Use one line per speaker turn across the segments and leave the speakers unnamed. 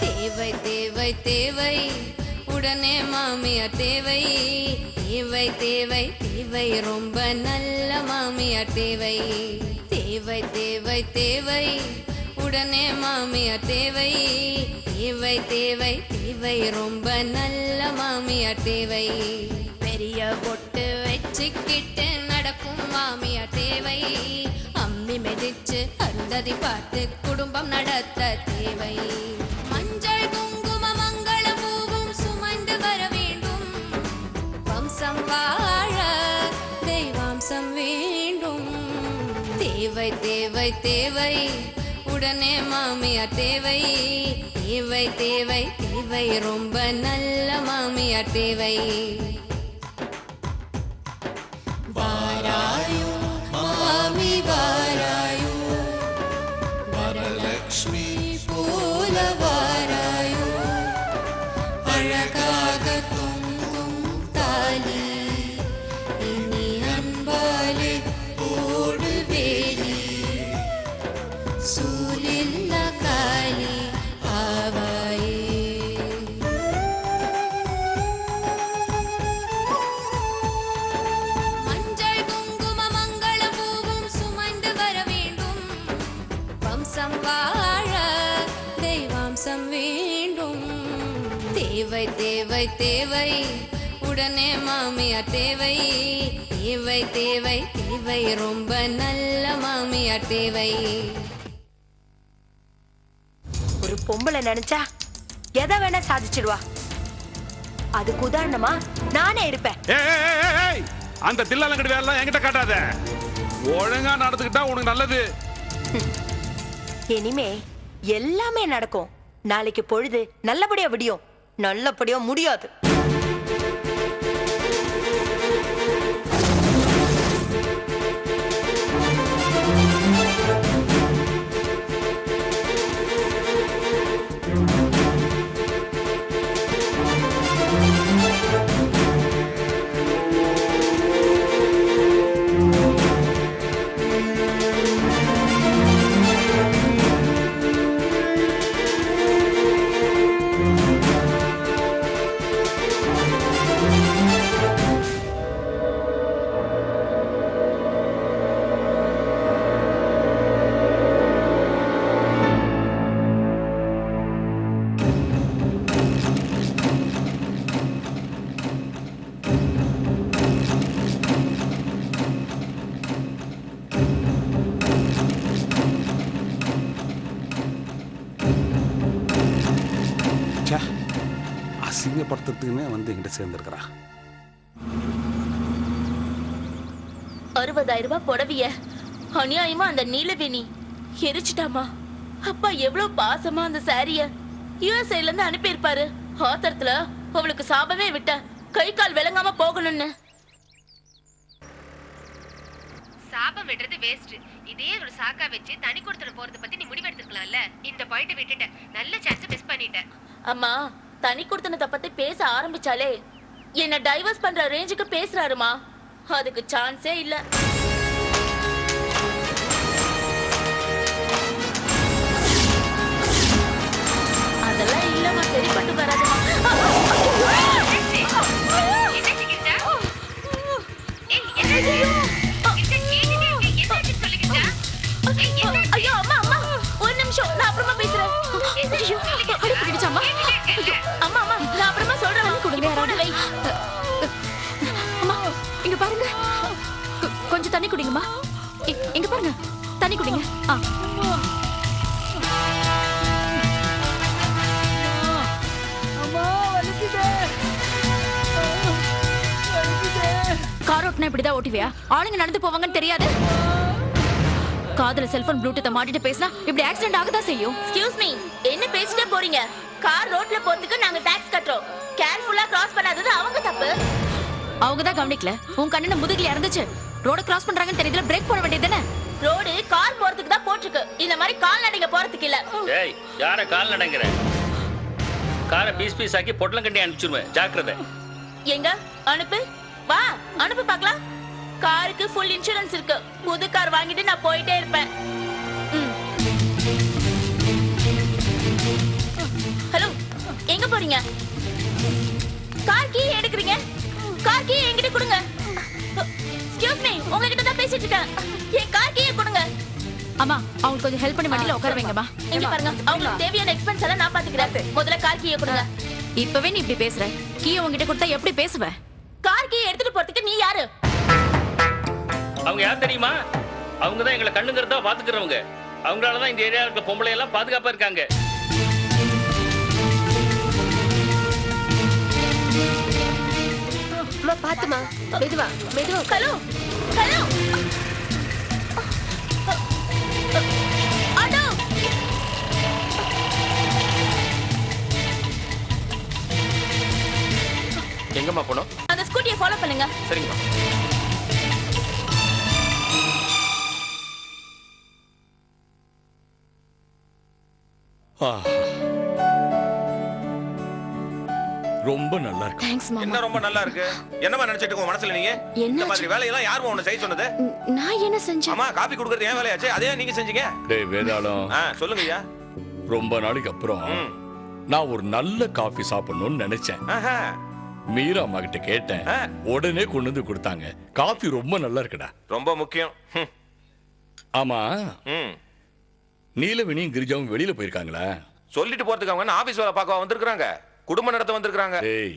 தேவை தேவை தேவை உடனே மாமியார் தேவை. தேவை தேவை தேவை ரொம்ப நல்ல மாமியார் தேவை. தேவை தேவை தேவை உடனே மாமியார் தேவை. தேவை தேவை தேவை ரொம்ப நல்ல மாமியார் தேவை. பெரிய பொட்டு வச்சுக்கிட்டு நடக்கும் மாமியார் தேவை. அம்மி மிதிச்சு அருந்ததி பார்த்து குடும்பம் நடத்த தேவை. மஞ்சள் குங்கும மங்கள பூவும் சுமந்து வர வேண்டும். வம்சம் வாழ தெய்வாம்சம் வேண்டும். தேவை தேவை தேவை உடனே மாமியார் தேவை. தேவை தேவை தேவை ரொம்ப நல்ல மாமியார் தேவை. வாராயோ மாமி வாராயோ, வரலக்ஷ்மி போல வாராயோ, அழகாக தொங்கும் தாலி இனி அன்பாலே ஓடு வேலி, சூலில்ல காலி ஆவாயே. மஞ்சள் குங்கும மங்கள பூவும் சுமந்து வர வேண்டும். வம்சம் வாழ தெய்வாம்சம் வேண்டும். தேவை தேவை தேவை உடனே மாமியார் தேவை. தேவை தேவை தேவை ரொம்ப நல்ல மாமியார் தேவை.
ஒரு பொம்பளை நினைச்சா எதை வேணா சாதிச்சிடுவா. அதுக்கு உதாரணமா நானே இருப்பேன்.
அந்த தில்லாலங்கடி வேலை என்கிட்ட காட்டாத. ஒழுங்கா நடந்துக்கிட்டா உனக்கு நல்லது.
இனிமே எல்லாமே நடக்கும். நாளைக்கு பொழுது நல்லபடியா விடியும், நல்லபடியா முடியாது.
அசிங்கப்படுத்துறதுக்குன்னே வந்து என்கிட்ட சேர்ந்துருக்கிறா.
60,000 ரூபாய் புடவைய அநியாயமா அந்த நீலவேணி எரிச்சிட்டாமா. அப்பா எவ்வளவு பாசமா அந்த சாரிய யுஎஸ்ஏல இருந்து அனுப்பியிருப்பாரு. ஆத்திரத்துல அவளுக்கு சாபமே விட்ட கை கால் விளங்காம போகணும்னு.
சாபம் விடுறது வேஸ்ட். இதே ஒரு சாக்கா வச்சு தனி கொடுத்துட போறத பத்தி நீ முடிவெடுத்துக்கலாம்ல. இந்த பாயிண்ட் விட்டுட்ட. நல்ல சான்ஸ் மிஸ் பண்ணிட்ட.
அம்மா தனி கொடுத்தனத்தை பத்தி பேச ஆரம்பிச்சாலே என்ன டைவர்ஸ் பண்ற ரேஞ்சுக்கு பேசுறாருமா. அதுக்கு சான்ஸே இல்ல. அதெல்லாம் இல்லமா, சரிப்பட்டு வராதுமா. ஐயோ அம்மா அம்மா ஒரு நிமிஷம், நான் அப்புறமா பேசுறேன். அம்மா அம்மா நான் அப்புறமா சொல்றேன்.
அம்மா இங்க பாருங்க, கொஞ்சம் தண்ணி குடிங்கம்மா. இங்க பாருங்க, தண்ணி குடிங்க. கார் ஓட்டினா இப்படிதான் ஓட்டுவியா? ஆளுங்க நடந்து போவாங்கன்னு தெரியாது? காதுல செல்போன் ப்ளூடூத்தை மாட்டிட்டு பேசினா இப்படி ஆக்சிடென்ட் ஆகதான் செய்யும்.
எக்ஸ்கியூஸ் மீ, என்ன பேசிட்டே போறீங்க? கார் ரோட்ல போறதுக்கு நாங்க டாக்ஸ் கட்டுறோம். கேர்ஃபுல்லா கிராஸ் பண்ணாதது அவங்க தப்பு.
அவங்க தான் கவனிக்கல. உன் கண்ணு முதுகுல இறந்துச்சு. ரோட கிராஸ் பண்றாங்கன்னு தெரியுதுல, பிரேக் போட வேண்டியதுதானே?
ரோடு கார் போறதுக்கு தான் போட்டுருக்கு, இந்த மாதிரி கால்நடைங்க போறதுக்கு இல்ல.
ஏய், யார கால்நடைங்கற? காரை பீஸ் பீஸ் ஆக்கி பொட்டலம் கட்டி அனுப்பிச்சிருவேன், ஜாக்கிரதை.
எங்க அனுப்பு. வா அனுப்பு பார்க்கலாம். காருக்கு ஃபுல் இன்சூரன்ஸ் இருக்கு. புது கார் வாங்கிட்டு நான் போயிட்டே இருப்பேன். ஹலோ, எங்க போறீங்க? கார் கீ எடுக்குறீங்க? கார் கீ என்கிட்ட கொடுங்க. எக்ஸ்கியூஸ் மீ, உங்ககிட்ட தான் பேசிட்டு இருக்கேன். என் கார் கீயை கொடுங்க.
அம்மா, அவங்களுக்கு கொஞ்சம் ஹெல்ப் பண்ணி வண்டியில உட்கார வைங்கம்மா.
இங்க பாருங்க, அவங்களுக்கு தேவையான எக்ஸ்பென்ஸ் எல்லாம் நான் பாத்துக்கிறேன். முதல்ல கார் கீயை கொடுங்க.
இப்பவே நீ இப்படி பேசுற, கீயை உங்ககிட்ட கொடுத்தா எப்படி பேசுவ?
கார் கீயை எடுத்துட்டு போறதுக்கு நீ யாரு?
அவங்க யார் தெரியுமா? அவங்க தான் எங்களை கண்ணுங்கிறதா பாத்துக்கிறவங்க. அவங்களாலதான் இந்த ஏரியாவில் இருக்க பொம்பளை எல்லாம் பாதுகாப்பா இருக்காங்க.
பாத்துமா, மெதுவா மெதுவா.
Hello hello, auto.
எங்கம்மா போனோம்?
அந்த ஸ்கூட்டியை ஃபாலோ பண்ணுங்க.
சரிங்கம்மா.
ரொம்ப நல்லா இருக்கு.
தேங்க்ஸ்
என்ன
மாமா.
ரொம்ப நல்லா இருக்கு? என்னமா நினைச்சிட்டு இருக்க மனசுல நீங்க? இந்த
என்னாச்சு?
மாதிரி வேலையெல்லாம் யாருமா உன்னை செய்ய சொன்னது?
நான் என்ன செஞ்சேன்?
அம்மா காபி குடுக்கறது ஏன் வேலையாச்சு? அதே நீங்க செஞ்சீங்க?
டேய் வேதாளம்,
சொல்லுங்க ஐயா.
ரொம்ப நாளைக்கு அப்புறம் நான் ஒரு நல்ல காஃபி சாப்பிடணும்னு நினைச்சேன்.
ஆஹா.
மீரா அம்மா கிட்ட கேட்டேன், உடனே கொண்டு வந்து கொடுத்தாங்க. காஃபி ரொம்ப நல்லா இருக்குடா.
ரொம்ப முக்கியம்.
ஆமா,
ம்.
நீலவேணியும் கிரிஜாவும் வெளியில போயிருக்காங்களா?
சொல்லிட்டு போறதுக்கு அவங்க ஆபீஸ் வேலை பார்க்க வந்திருக்காங்க. குடும்ப நடத்த வந்திருக்காங்க.
ஏய்,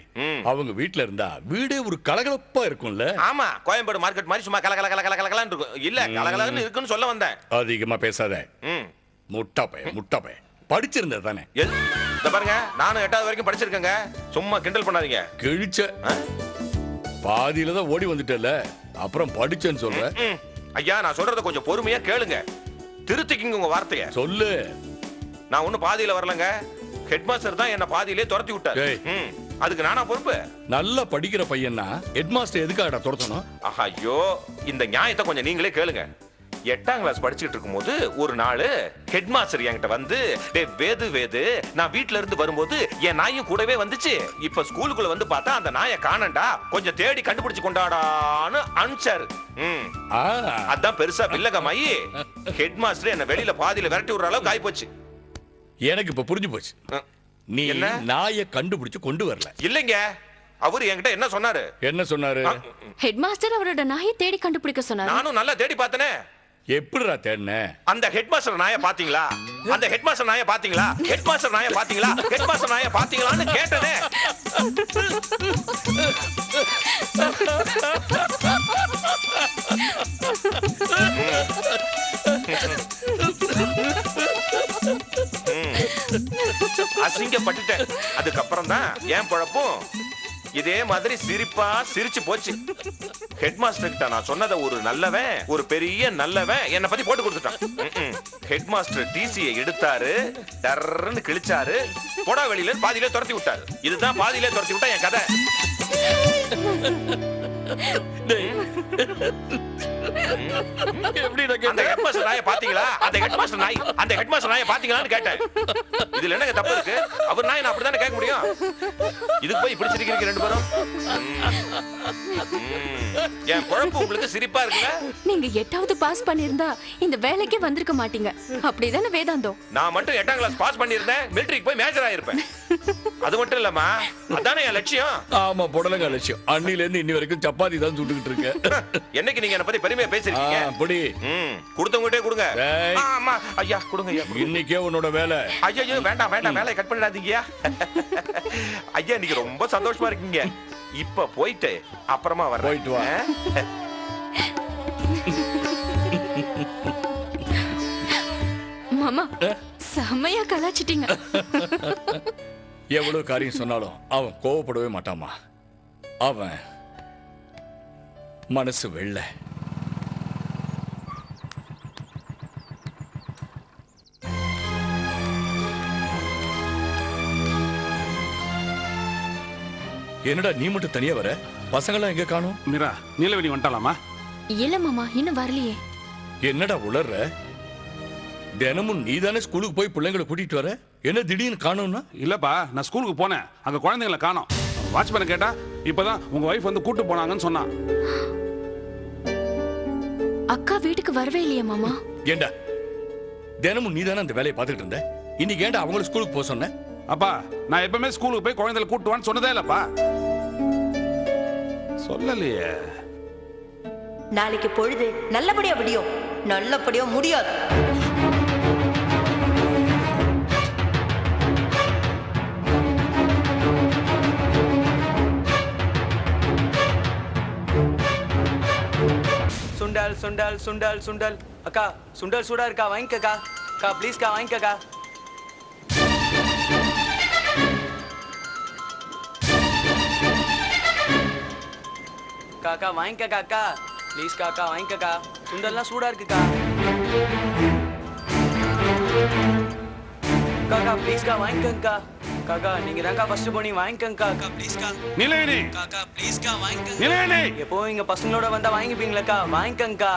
அவங்க வீட்ல இருந்தா வீடே ஒரு கலகலப்பா இருக்கும்ல?
ஆமா, கோயம்பேடு மார்க்கெட் மாதிரி சும்மா கலகல கலகல கலகலன்னு இருக்கும். இல்ல கலகலன்னு இருக்குன்னு சொல்ல வந்தேன்.
அதிகமா பேசாத. முட்டாப்பை படிச்சிருந்தா தானே?
இந்த பாருங்க, நானும் 8வது வரைக்கும் படிச்சிருக்கேங்க. சும்மா கிண்டல் பண்ணாதீங்க.
கிழிச்ச பாதியில தான் ஓடி வந்துட்டல, அப்புறம் படிச்சேன்னு சொல்ற.
ஐயா, நான் சொல்றத கொஞ்சம் பொறுமையா கேளுங்க. திருத்திக்கிங்க உங்க வார்த்தைய.
சொல்லு.
நான் ஒண்ணு பாதியில வரலங்க. ஹெட்மாஸ்டர் தான் என்ன பாதியிலே துரத்தி விட்டார். அதுக்கு நானா பொறுப்பு?
நல்லா படிக்கிற பையனா ஹெட்மாஸ்டர் எதுக்காக துரத்தணும்?
ஐயோ, இந்த நியாயத்தை கொஞ்சம் நீங்களே கேளுங்க. 8ஆம் கிளாஸ் படிச்சுட்டு இருக்கும்போது ஒரு நாள் ஹெட்மாஸ்டர் என்கிட்ட வந்து, வேது நான் வீட்ல இருந்து வரும்போது என் நாயும் கூடவே வந்துச்சு. இப்ப ஸ்கூலுக்குள்ள வந்து பார்த்தா அந்த நாயை காணண்டா, கொஞ்சம் தேடி கண்டுபிடிச்சு கொண்டாடான்னு அனுப்பிச்சாரு. அதான் பெருசா வில்லகமாயி ஹெட்மாஸ்டர் என்ன வெளியில பாதியில விரட்டி விடுற அளவுக்கு ஆயி போச்சு.
எனக்கு இப்ப புரிஞ்சு போச்சு. நீ என்ன நாயை கண்டுபிடிச்சு கொண்டு வரல?
இல்லைங்க, அவரு என்கிட்ட என்ன சொன்னாரு?
என்ன சொன்னாரு?
ஹெட்மாஸ்டர் அவரோட நாயை தேடி கண்டுபிடிக்க சொன்னாரு.
நானும் நல்லா தேடி பார்த்தனே.
எப்படிடா தேடின?
அந்த ஹெட்மாஸ்டர் நாயை பாத்தீங்களா? அந்த ஹெட்மாஸ்டர் நாயை பாத்தீங்களா? ஹெட்மாஸ்டர் நாயை பாத்தீங்களா? ஹெட்மாஸ்டர் நாயை பாத்தீங்களான்னு கேட்டனே. அசிங்கப்பட்டுட்டேன். அதுக்கப்புறம் தான் என் பழப்பும் இதே மாதிரி சிரிப்பா சிரிச்சு போச்சு. ஹெட்மாஸ்டர் கிட்ட நான் சொன்னத ஒரு நல்லவன், ஒரு பெரிய நல்லவன் என்ன பத்தி போட்டு கொடுத்துட்டான். ஹெட்மாஸ்டர் டிசியை எடுத்தாரு, டர்ன்னு கிழிச்சாரு, போடா வெளியில பாதியிலே துரத்தி விட்டாரு. இதுதான் பாதியிலே துரத்தி விட்டா என் கதை. அந்த ஹெட்மாஸ்டர் நாயை பாத்தீங்களா? அந்த ஹெட்மாஸ்டர் நாயை பாத்தீங்களான்னு கேட்டேன். இதுல என்னங்க தப்பு இருக்கு? அவர் நாயை நான் அப்படித்தானே கேட்க முடியும். இதுக்கு போய் இப்படி சிரிக்கிறீங்க ரெண்டு பேரும். என் குழப்பம் உங்களுக்கு சிரிப்பா இருக்குல்ல?
நீங்க 8வது பாஸ் பண்ணிருந்தா இந்த வேலைக்கே வந்திருக்க மாட்டீங்க. அப்படிதானே வேதாந்தம்?
நான் மட்டும் 8ஆம் கிளாஸ் பாஸ் பண்ணிருந்தேன், மிலிட்டரிக்கு போய் மேஜர் ஆயிருப்பேன். அது மட்டும் இல்லம்மா, அதானே என் லட்சியம்.
ஆமா, புடலங்க லட்சியம். அன்னில இருந்து இன்னி வரைக்கும் சப்பாத்தி தான் சுட்டுக்கிட்டு இருக்க.
என்னைக்கு நீங்க என்ன பத்தி பெருமையா பேசிருக்கீங்க?
அப்படி
கொடுத்தவங்கட்டே கொடுங்க. ஆமா ஐயா, கொடுங்க ஐயா.
இன்னைக்கே உன்னோட வேலை.
ஐயோ வேண்டாம் வேண்டாம், வேலையை கட் பண்ணிடாதீங்கயா. ஐயா, இன்னைக்கு ரொம்ப சந்தோஷமா இருக்கீங்க. இப்ப போயிட்டு அப்புறமா வர.
போயிட்டு வா.
மாமா, செமையா கலாச்சிட்டீங்க.
எவ்வளவு காரியம் சொன்னாலும் அவன் கோவப்படவே மாட்டாமா. அவன் மனசு வெள்ளை. என்னடா நீ மட்டும் தனியா வர? பசங்களாம் எங்க காணோம்?
மீரா, நீலவேணி வந்துட்டாலாமா?
இல்ல மாமா, இன்னும் வரலையே.
என்னடா உளர்ற? தினமும் நீ தானே ஸ்கூலுக்கு போய் பிள்ளைங்களை கூட்டிட்டு வர, என்ன திடீர்னு காணோம்னா?
இல்லப்பா, நான் ஸ்கூலுக்கு போனேன், அங்க குழந்தைங்களை காணோம். வாட்ச்மேனை கேட்டா இப்பதான் உங்க வைஃப் வந்து கூட்டு போனாங்கன்னு சொன்னான்.
அக்கா வீட்டுக்கு வரவே இல்லையா மாமா?
ஏண்டா தினமும் நீ தானே அந்த வேலையை பார்த்துட்டு இருந்த, இன்னைக்கு ஏண்டா அவங்கள ஸ்கூலுக்கு போக சொன்ன?
அப்பா நான் எப்பவுமே ஸ்கூலுக்கு போய் குழந்தைகளை கூட்டுவான்னு சொன்னதே இல்லப்பா. சொல்லலையே.
நாளைக்கு பொழுது நல்லபடியா விடியும், நல்லபடியா முடியாது.
சுண்டல் சுண்டல் சுண்டல் சுண்டல். அக்கா சுண்டல் சூடா இருக்கா, வாங்கிக்கக்கா. அக்கா ப்ளீஸ்க்கா வாங்கிக்கக்கா. அக்கா வாங்கிக்கக்கா. அக்கா ப்ளீஸ்க்கா அக்கா வாங்கிக்கக்கா. சுண்டல்லாம் சூடா இருக்குக்கா. அக்கா ப்ளீஸ்க்கா வாங்கிக்கங்கக்கா. காக்கா நீங்க தான்க்கா ஃபர்ஸ்ட் போனி வாங்கிக்கங்கக்கா. அக்கா ப்ளீஸ்க்கா.
நிலையனே
காக்கா ப்ளீஸ்க்கா வாங்கிக்கங்க.
நிலையனே
எப்போ இங்க பசங்களோட வந்தா வாங்கிப்பீங்களாக்கா, வாங்கிக்கங்கக்கா.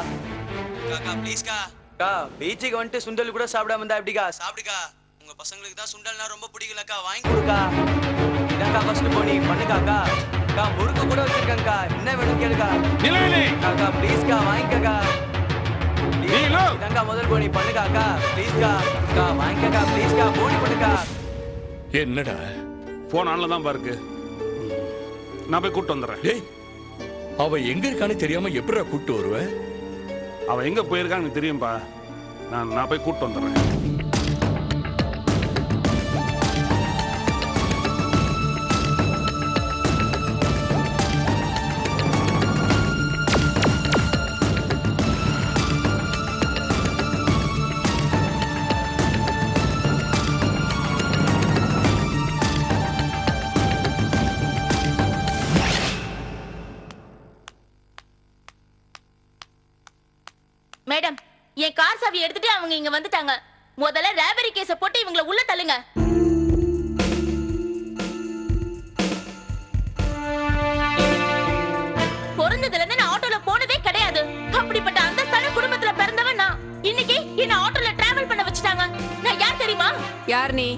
காக்கா ப்ளீஸ்க்கா. அக்கா பீச்சுக்கு வந்துட்டு சுண்டல் கூட சாப்பிடாம இருந்தா எப்படிக்கா? சாப்பிடுக்கா. உங்க பசங்களுக்கு தான் சுண்டல்னா ரொம்ப பிடிக்கலக்கா, வாங்கி கொடுக்கா. இதாக்கா ஃபர்ஸ்ட் போனி பண்ணுக்காக்கா. அக்கா முறுக்கு கூட வச்சிருக்கேன்க்கா, என்ன வேணும் கேளுக்கா.
நிலையனே
காக்கா ப்ளீஸ்க்கா வாங்கிக்கக்கா. இதாக்கா முதல் போனி பண்ணுக்காக்கா, ப்ளீஸ்க்கா. அக்கா வாங்கிக்கக்கா ப்ளீஸ்க்கா, போனி பண்ணுக்கா.
என்னடா
போன் ஆன்ல தான் பாருக்கு. நான் போய் கூட்டு வந்துடுறேன்.
டேய், அவ எங்க இருக்கான்னு தெரியாம எப்படிடா கூட்டு வருவ?
அவ எங்க போயிருக்கான்னு எனக்கு தெரியும்பா. நான் போய் கூட்டு வந்துடுறேன்.
மேடம், என் கார் சாவி எடுத்துட்டு அவங்க இங்க வந்துட்டாங்க. முதல்ல ராபரி கேஸ போட்டு இவங்கள உள்ள தள்ளுங்க. பொறந்ததுல இருந்து நான் ஆட்டோல போனதே கிடையாது. அப்படிப்பட்ட அந்தஸ்தான குடும்பத்துல பிறந்தவன் நான். இன்னைக்கு என்ன ஆட்டோல டிராவல் பண்ண வச்சுட்டாங்க. நான் யார் தெரியுமா?
யார் நீ?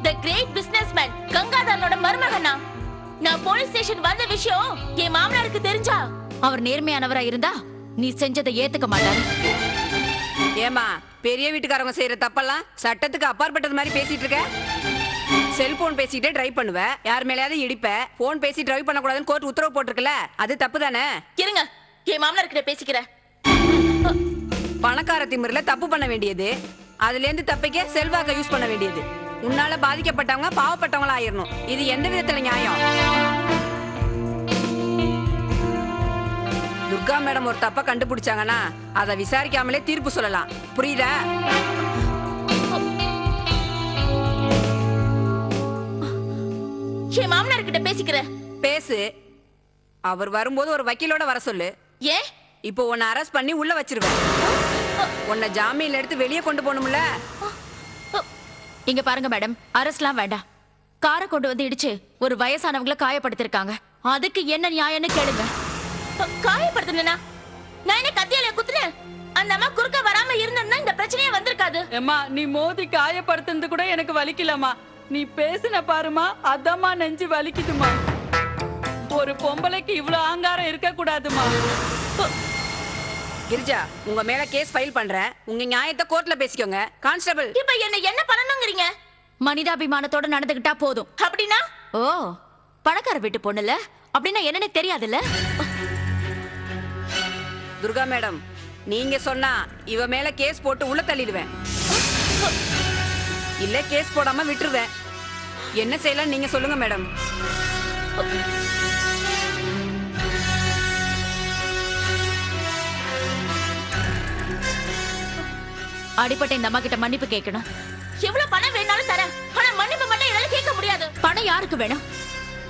தி கிரேட் பிசினஸ்மேன் கங்காதரனோட மருமகனா. நான் போலீஸ் ஸ்டேஷன் வந்த விஷயம் என் மாமனாருக்கு தெரிஞ்சா
அவர் நேர்மையானவரா இருந்தா நீ செஞ்சதை ஏத்துக்க மாட்டாரு.
ஏமா பெரிய வீட்டுக்காரங்க செய்யற தப்பெல்லாம் சட்டத்துக்கு அப்பாற்பட்டது மாதிரி பேசிட்டு இருக்க? செல்போன் பேசிட்டே டிரைவ் பண்ணுவ, யார் மேலேயாவது இடிப்ப. போன் பேசி டிரைவ் பண்ண கூடாதுன்னு கோர்ட் உத்தரவு போட்டிருக்கல, அது தப்பு தானே?
இருங்க, என் மாமனார் கிட்ட பேசிக்கிறேன்.
பணக்கார திமிர்ல தப்பு பண்ண வேண்டியது, அதுல இருந்து தப்பிக்க செல்வாக்க யூஸ் பண்ண வேண்டியது. உன்னால பாதிக்கப்பட்டவங்க பாவப்பட்டவங்களா ஆயிரணும். இது எந்த விதத்துல நியாயம்? துர்கா மேடம் ஒரு தப்ப கண்டுபிடிச்சாங்கன்னா அதை விசாரிக்காமலே தீர்ப்பு சொல்லலாம், புரியுதா?
என் மாமனார் கிட்ட பேசிக்கிறேன்.
பேசு. அவர் வரும்போது ஒரு வக்கீலோட வர சொல்லு.
ஏன்?
இப்போ உன்னை அரெஸ்ட் பண்ணி உள்ள வச்சிருவேன். உன்னை ஜாமீன்ல எடுத்து வெளியே கொண்டு போகணும்ல.
இங்க பாருங்க மேடம், அரெஸ்ட்லாம் வேண்டாம். காரை கொண்டு வந்து இடிச்சு ஒரு வயசானவங்களை காயப்படுத்திருக்காங்க. அதுக்கு என்ன நியாயம்னு கேளுங்க.
காயப்படுத்தினா நான் என்ன கத்தியால குத்துறேன்? அந்த அம்மா குறுக்க வராம இருந்தா இந்த பிரச்சனையே வந்திருக்காது.
அம்மா நீ மோதி காயப்படுத்துறது கூட எனக்கு வலிக்கலமா. நீ பேசின பாருமா, அதம்மா நெஞ்சு வலிக்குதுமா. ஒரு பொம்பளைக்கு இவ்வளவு ஆங்காரம் இருக்க கூடாதுமா.
கிரிஜா, உங்க மேல கேஸ் ஃபைல் பண்றேன். உங்க நியாயத்தை கோர்ட்ல பேசிக்கோங்க. கான்ஸ்டபிள்,
இப்ப என்ன பண்ணணும்ங்கறீங்க?
மனிதாபிமானத்தோட நடந்துக்கிட்டா போதும்.
அப்படின்னா?
ஓ, பணக்கார வீட்டு பொண்ணுல அப்படின்னா என்னன்னு தெரியாதுல்ல?
துர்கா மேடம், நீங்க சொன்னா இவ மேல கேஸ் போட்டு உள்ள தள்ளிடுவேன். இல்ல கேஸ் போடாம விட்டுருவேன். என்ன செய்யலாம் நீங்க சொல்லுங்க மேடம்.
அடிப்பட்ட இந்த அம்மா கிட்ட மன்னிப்பு கேட்கணும்.
எவ்வளவு பணம் வேணாலும் தரேன், ஆனா மன்னிப்பு மட்டும் என்னால கேட்க முடியாது.
பணம் யாருக்கு வேணும்?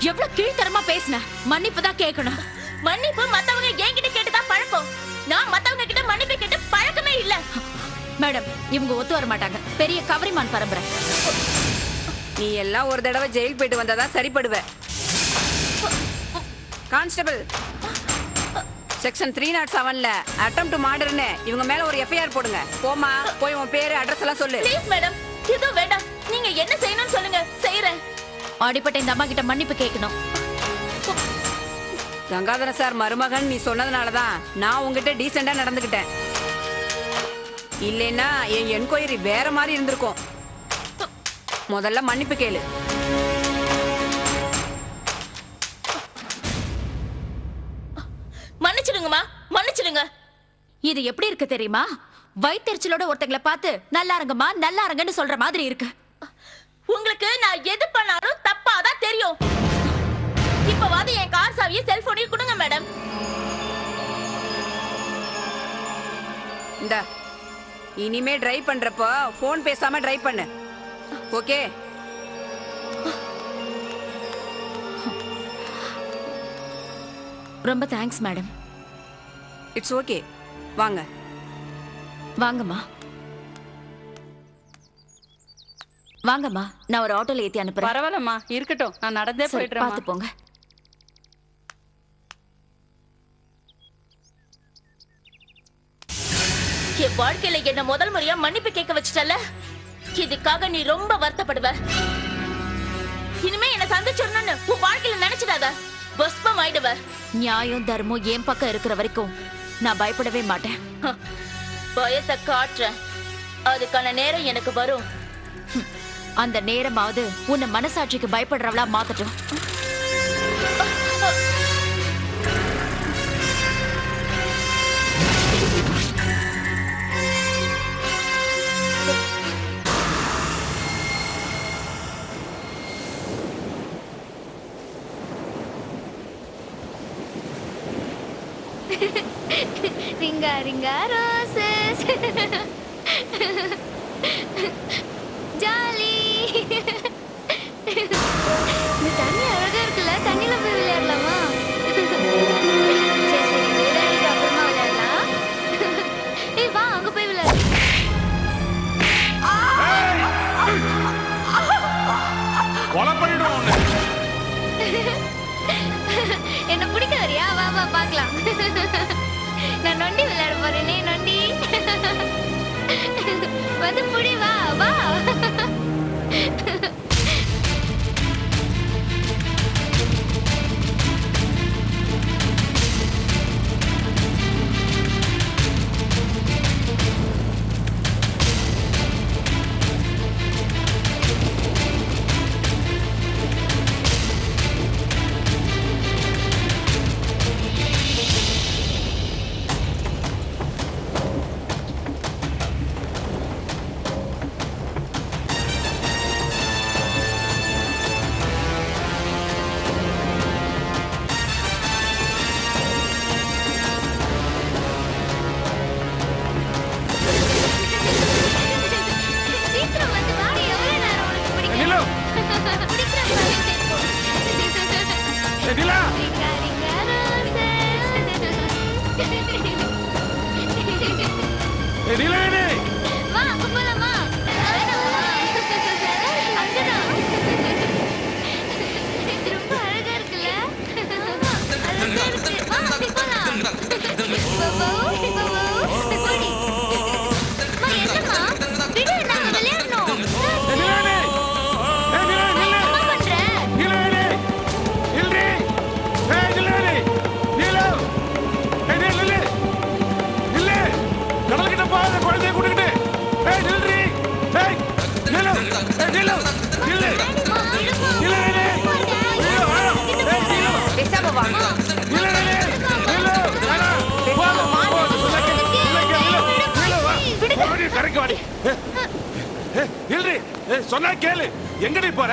எவ்வளவு கீழ்த்தரமா பேசின, மன்னிப்பு தான் கேட்கணும்.
மன்னிப்பு மத்தவங்க என்கிட்ட கேட்டுதான் பழக்கம். நான் மத்தவங்க கிட்ட மன்னிப்பு கேட்டு பழக்கமே இல்ல.
மேடம், இவங்க ஒத்து வர மாட்டாங்க. பெரிய கவரிமான் பரம்பரை.
நீ எல்லாம் ஒரு தடவை ஜெயில் போயிட்டு வந்தாதான் சரிப்படுவ. கான்ஸ்டபிள், செக்ஷன் 307ல அட்டெம்ப்ட் டு மர்டர்னு இவங்க மேல ஒரு எஃப்ஐஆர் போடுங்க. போமா, போய் உன் பேரு அட்ரஸ் எல்லாம் சொல்லு.
ப்ளீஸ் மேடம், இது வேண்டாம். நீங்க என்ன செய்யணும்னு சொல்லுங்க, செய்யறேன்.
அடிப்பட்ட இந்த அம்மா கிட்ட மன்னிப்பு கேட்கணும்.
கங்காதர சார் மருமகன் நீ சொன்னதுனாலதான் நான் உங்ககிட்ட டீசெண்டா நடந்துக்கிட்டேன். இல்லைன்னா என் என்கொயரி வேற மாதிரி இருந்திருக்கும். முதல்ல மன்னிப்பு கேளு.
மன்னிச்சிடுங்கம்மா, மன்னிச்சிடுங்க.
இது எப்படி இருக்கு தெரியுமா? வயிற்றுச்சலோட ஒருத்தங்களை பார்த்து நல்லா இருங்கம்மா நல்லா இருங்கன்னு சொல்ற மாதிரி இருக்கு.
உங்களுக்கு நான் எது பண்ணாலும் தப்பாதான் தெரியும். இப்பவாது என் கார் சாவியை செல்போனையும் கொடுங்க மேடம்.
இந்த இனிமே டிரைவ் பண்றப்போ போன் பேசாம டிரைவ் பண்ணு. ஓகே?
ரொம்ப தேங்க்ஸ் மேடம்.
It's okay. வாங்க
வாங்கம்மா வாங்கம்மா, நான் ஒரு ஆட்டோல ஏத்தி அனுப்புறேன்.
பரவாயில்லம்மா, இருக்கட்டும், நான் நடந்தே
சரி,
போயிட்டுறேன்.
பார்த்து போங்க.
என் வாழ்க்கையில என்ன முதல் முறையா மன்னிப்பு கேட்க வச்சுட்டல, இதுக்காக நீ ரொம்ப வருத்தப்படுவ. இனிமே என்ன சந்திச்சிடணும்னு உன் வாழ்க்கையில நினைச்சிடாத, பஸ்பம் ஆயிடுவ.
நியாயம் தர்மம் என் பக்கம் இருக்கிற வரைக்கும் நான் பயப்படவே மாட்டேன்.
பயத்தை காட்டுறேன், அதுக்கான நேரம் எனக்கு வரும்.
அந்த நேரமாவது உன்னை மனசாட்சிக்கு பயப்படுறவளா மாத்தட்டும்.
ரிங்கா ரிங்கா ரோசஸ் ஜாலி. இந்த தண்ணி அழகா இருக்குல்ல, தண்ணியில போய் விளையாடலாமா? சரி சரி, விளையாடிட்டு அப்புறமா விளையாடலாம். ஏய் வா, அங்க போய் விளையாடு.
கொலை பண்ணிடுவோம் உன்னை.
என்ன பிடிக்க வரியா? வா வா பார்க்கலாம். நான் நொண்டி விளையாட போறேனே, நொண்டி. வந்து புடி, வா வா. சீக்கிரம் வந்து வாடி, எவ்வளவு நேரம் உனக்கு பிடிக்கும்?
நிலு.
பிடிக்கிறேன் பாரு.
ஏய், நிலா.
ரிங்கா ரிங்கா ரோசஸ்.
ஏய், நிலவேணி.
வா, அங்க போலாமா? வேணாமா? அங்கதான். இது ரொம்ப அழகா இருக்குல்ல? அழகா இருக்கு. வா, அங்க போலாம். பாபா, பாபா, போடி. அம்மா, என்னம்மா? விடு, நாங்க விளையாடணும்.
ஏய், நிலவேணி. ஏய், நிலவேணி, நில்லு.
என்ன பண்ற?
நிலவேணி. நில்றி. ஏய், நிலவேணி. நிலு. ஏய், நில்லு. நில்லு. கடல்கிட்ட போகாத, குழந்தைய கூட்டிக்கிட்டு. ஏய், நில்றி. ஏய், நிலு. ஏய், நிலு. நில்லு. நிலவேணி. நிலு, வா. ஏய், நிலு.
பேசாம வா.
நிலவேணி. நிலு. வேணாம். போதும், போதும். நில்லு, நில்லு. நிலு, வா. வாடி, கரைக்கு வாடி. நில்றி. ஏய், சொன்னா கேளு. எங்கடி போற?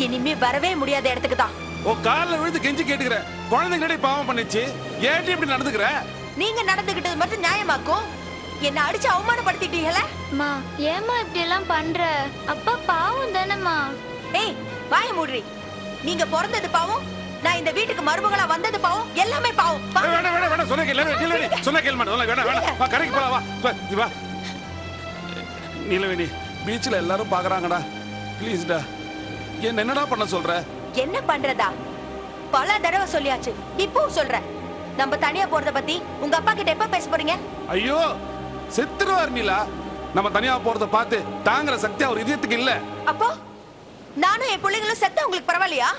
இனிமே வரவே முடியாத இடத்துக்கு தான்.
உன் கால்ல விழுந்து கெஞ்சி கேட்டுக்கிற. குழந்தைங்கடி பாவம் பண்ணிச்சு, ஏன்டி இப்படி நடந்துக்கிற?
நீங்க நடந்துகிட்டது மட்டும் நியாயமாக்கும். என்ன அடிச்சு அவமானப்படுத்திட்டீங்களே.
அம்மா, ஏம்மா இப்படி எல்லாம் பண்ற? அப்பா பாவம் தானேம்மா.
ஏய், வாய மூடுறி. நீங்க பிறந்தது பாவம், நான் இந்த வீட்டுக்கு மருமகளா வந்தது பாவம், எல்லாமே பாவம். வா.
ஏய், வேணாம், வேணாம், வேணாம். சொன்னா கேளு. நிலவேணி, சொன்னா கேளு மாட்டேன். வேணாம், வேணாம். வா, கரைக்கு போலாம், வா. வா, நீ வா. நிலவேணி, பீச்ல எல்லாரும் பாக்குறாங்கடா. ப்ளீஸ்டா. என்னடா பண்ண சொல்ற?
என்ன பண்றதா? பல தடவை சொல்லியாச்சு, இப்பவும் சொல்றேன். நம்ம தனியா போறத பத்தி உங்க அப்பா கிட்ட எப்ப பேச போறீங்க?
ஐயோ, செத்துருவார் நிலா. நம்ம தனியா போறத பார்த்து தாங்குற சக்தி அவர் இதயத்துக்கு இல்ல.
அப்போ நானும் என் பிள்ளைங்களும் செத்த உங்களுக்கு பரவாயில்லையா?